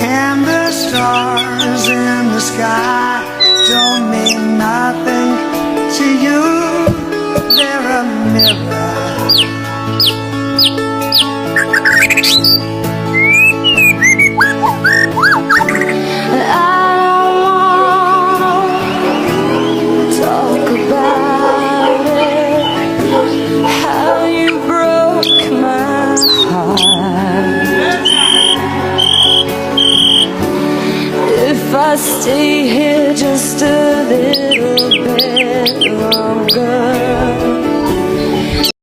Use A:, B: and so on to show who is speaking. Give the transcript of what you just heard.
A: And the stars in the sky don't mean nothing to you. They're a mirror.
B: If I stay here just a little bit longer,